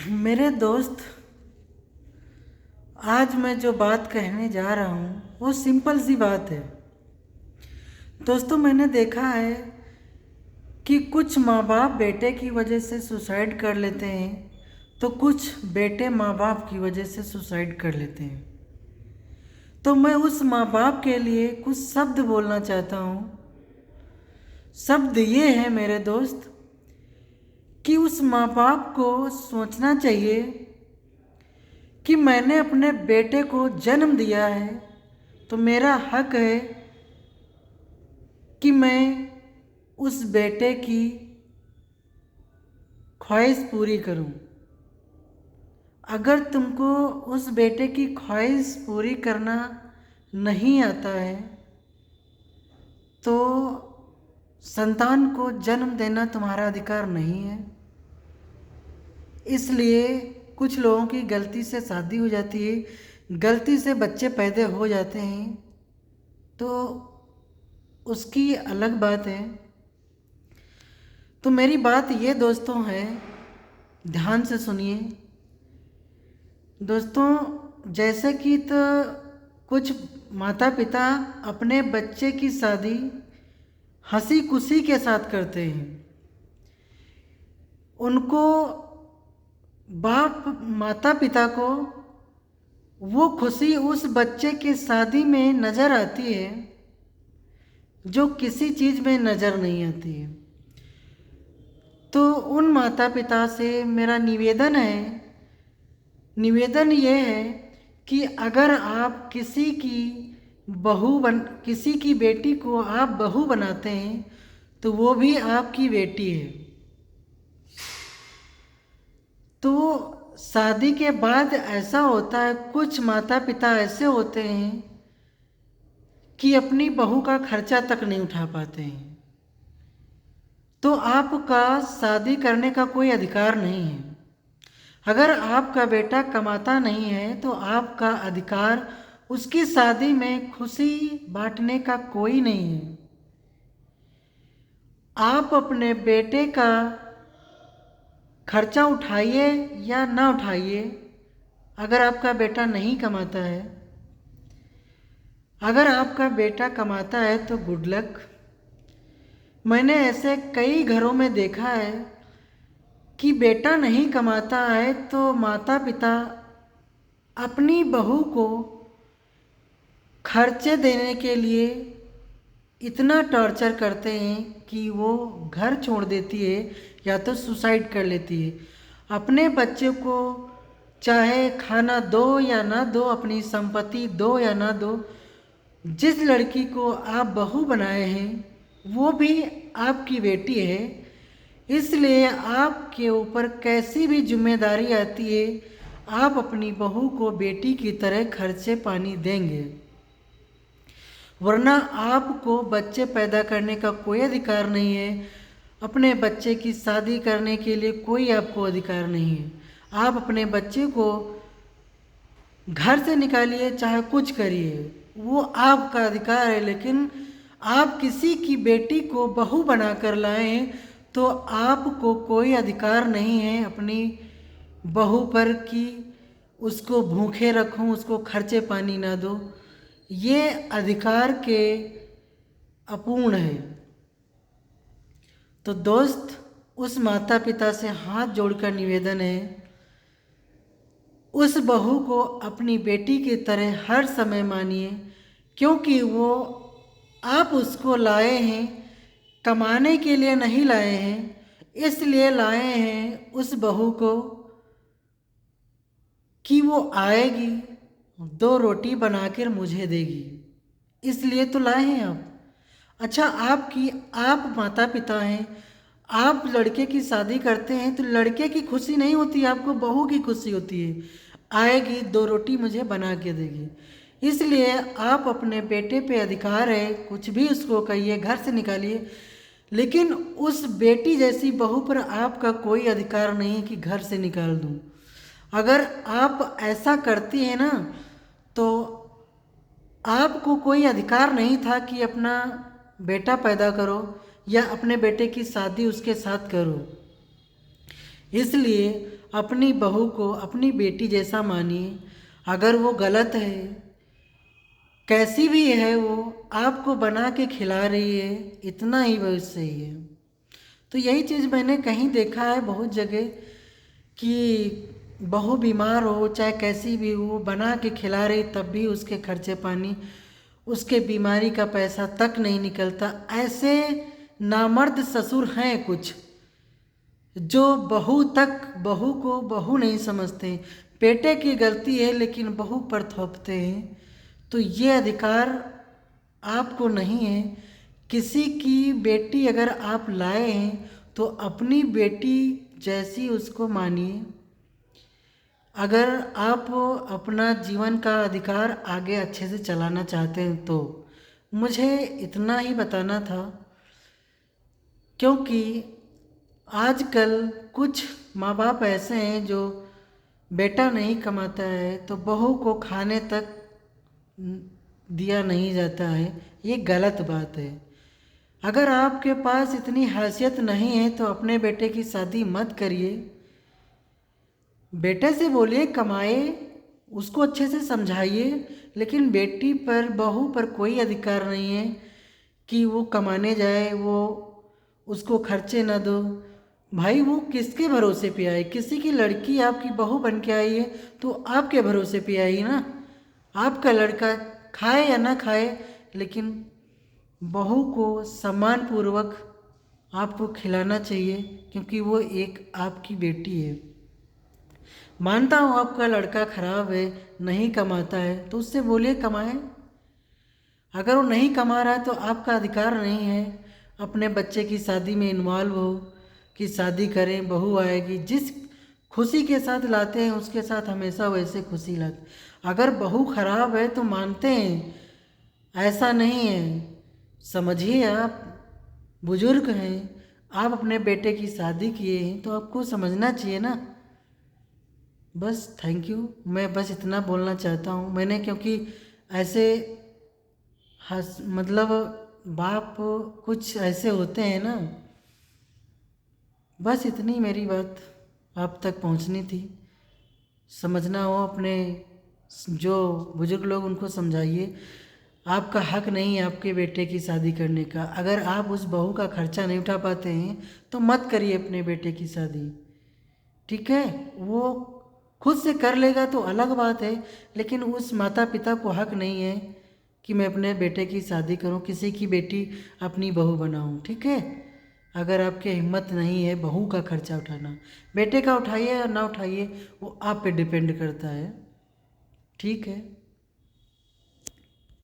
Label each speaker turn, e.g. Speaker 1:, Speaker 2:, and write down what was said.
Speaker 1: मेरे दोस्त, आज मैं जो बात कहने जा रहा हूँ वो सिंपल सी बात है। दोस्तों, मैंने देखा है कि कुछ माँ बाप बेटे की वजह से सुसाइड कर लेते हैं, तो कुछ बेटे माँ बाप की वजह से सुसाइड कर लेते हैं। तो मैं उस माँ बाप के लिए कुछ शब्द बोलना चाहता हूँ। शब्द ये है मेरे दोस्त कि उस माँ बाप को सोचना चाहिए कि मैंने अपने बेटे को जन्म दिया है, तो मेरा हक है कि मैं उस बेटे की ख्वाहिश पूरी करूं। अगर तुमको उस बेटे की ख्वाहिश पूरी करना नहीं आता है तो संतान को जन्म देना तुम्हारा अधिकार नहीं है। इसलिए कुछ लोगों की गलती से शादी हो जाती है, गलती से बच्चे पैदा हो जाते हैं, तो उसकी अलग बात है। तो मेरी बात ये दोस्तों है, ध्यान से सुनिए दोस्तों। जैसे कि तो कुछ माता पिता अपने बच्चे की शादी हंसी खुशी के साथ करते हैं। उनको बाप माता पिता को वो खुशी उस बच्चे की शादी में नज़र आती है जो किसी चीज़ में नज़र नहीं आती है। तो उन माता पिता से मेरा निवेदन ये है कि अगर आप किसी की बेटी को आप बहू बनाते हैं तो वो भी आपकी बेटी है। तो शादी के बाद ऐसा होता है, कुछ माता पिता ऐसे होते हैं कि अपनी बहू का खर्चा तक नहीं उठा पाते हैं। तो आपका शादी करने का कोई अधिकार नहीं है। अगर आपका बेटा कमाता नहीं है तो आपका अधिकार उसकी शादी में खुशी बांटने का कोई नहीं है। आप अपने बेटे का खर्चा उठाइए या ना उठाइए, अगर आपका बेटा नहीं कमाता है। अगर आपका बेटा कमाता है तो गुड लक। मैंने ऐसे कई घरों में देखा है कि बेटा नहीं कमाता है तो माता पिता अपनी बहू को खर्चे देने के लिए इतना टॉर्चर करते हैं कि वो घर छोड़ देती है या तो सुसाइड कर लेती है। अपने बच्चे को चाहे खाना दो या ना दो, अपनी संपत्ति दो या ना दो, जिस लड़की को आप बहू बनाए हैं वो भी आपकी बेटी है। इसलिए आपके ऊपर कैसी भी जिम्मेदारी आती है, आप अपनी बहू को बेटी की तरह खर्चे पानी देंगे, वरना आपको बच्चे पैदा करने का कोई अधिकार नहीं है। अपने बच्चे की शादी करने के लिए कोई आपको अधिकार नहीं है। आप अपने बच्चे को घर से निकालिए, चाहे कुछ करिए, वो आपका अधिकार है। लेकिन आप किसी की बेटी को बहू बनाकर लाएं तो आपको कोई अधिकार नहीं है अपनी बहू पर कि उसको भूखे रखूं, उसको खर्चे पानी ना दो। ये अधिकार के अपूर्ण है। तो दोस्त, उस माता पिता से हाथ जोड़कर निवेदन है, उस बहू को अपनी बेटी की तरह हर समय मानिए, क्योंकि वो आप उसको लाए हैं, कमाने के लिए नहीं लाए हैं। इसलिए लाए हैं उस बहू को कि वो आएगी, दो रोटी बनाकर मुझे देगी, इसलिए तो लाए हैं आप। अच्छा, आप माता पिता हैं, आप लड़के की शादी करते हैं तो लड़के की खुशी नहीं होती, आपको बहू की खुशी होती है। आएगी, दो रोटी मुझे बना के देगी। इसलिए आप अपने बेटे पे अधिकार है, कुछ भी उसको कहिए, घर से निकालिए, लेकिन उस बेटी जैसी बहू पर आपका कोई अधिकार नहीं कि घर से निकाल दूं। अगर आप ऐसा करती हैं ना, तो आपको कोई अधिकार नहीं था कि अपना बेटा पैदा करो या अपने बेटे की शादी उसके साथ करो। इसलिए अपनी बहू को अपनी बेटी जैसा मानिए। अगर वो गलत है, कैसी भी है, वो आपको बना के खिला रही है, इतना ही बहुत सही है। तो यही चीज़ मैंने कहीं देखा है बहुत जगह कि बहू बीमार हो चाहे कैसी भी हो, बना के खिला रही तब भी उसके खर्चे पानी, उसके बीमारी का पैसा तक नहीं निकलता। ऐसे नामर्द ससुर हैं कुछ जो बहू को बहू नहीं समझते। बेटे की गलती है लेकिन बहू पर थोपते हैं। तो ये अधिकार आपको नहीं है। किसी की बेटी अगर आप लाए हैं तो अपनी बेटी जैसी उसको मानिए। अगर आप अपना जीवन का अधिकार आगे अच्छे से चलाना चाहते हैं तो मुझे इतना ही बताना था, क्योंकि आजकल कुछ माँ बाप ऐसे हैं जो बेटा नहीं कमाता है तो बहू को खाने तक दिया नहीं जाता है। ये गलत बात है। अगर आपके पास इतनी हैसियत नहीं है तो अपने बेटे की शादी मत करिए। बेटे से बोलिए कमाए, उसको अच्छे से समझाइए, लेकिन बेटी पर बहू पर कोई अधिकार नहीं है कि वो कमाने जाए, वो उसको खर्चे ना दो। भाई वो किसके भरोसे पे आई? किसी की लड़की आपकी बहू बन के आई है तो आपके भरोसे पे आई ना। आपका लड़का खाए या ना खाए, लेकिन बहू को सम्मान पूर्वक आपको खिलाना चाहिए, क्योंकि वो एक आपकी बेटी है। मानता हूँ आपका लड़का खराब है, नहीं कमाता है, तो उससे बोलिए कमाए। अगर वो नहीं कमा रहा है तो आपका अधिकार नहीं है अपने बच्चे की शादी में इन्वॉल्व हो कि शादी करें, बहू आएगी। जिस खुशी के साथ लाते हैं उसके साथ हमेशा वैसे खुशी लाते। अगर बहू खराब है तो मानते हैं, ऐसा नहीं है। समझिए, आप बुजुर्ग हैं, आप अपने बेटे की शादी किए हैं तो आपको समझना चाहिए ना। बस थैंक यू। मैं बस इतना बोलना चाहता हूँ मैंने, क्योंकि ऐसे मतलब बाप कुछ ऐसे होते हैं ना। बस इतनी मेरी बात आप तक पहुँचनी थी। समझना हो अपने जो बुजुर्ग लोग, उनको समझाइए। आपका हक नहीं है आपके बेटे की शादी करने का। अगर आप उस बहू का खर्चा नहीं उठा पाते हैं तो मत करिए अपने बेटे की शादी, ठीक है? वो खुद से कर लेगा तो अलग बात है, लेकिन उस माता पिता को हक नहीं है कि मैं अपने बेटे की शादी करूं, किसी की बेटी अपनी बहू बनाऊं, ठीक है? अगर आपके हिम्मत नहीं है बहू का खर्चा उठाना, बेटे का उठाइए या ना उठाइए वो आप पे डिपेंड करता है, ठीक है?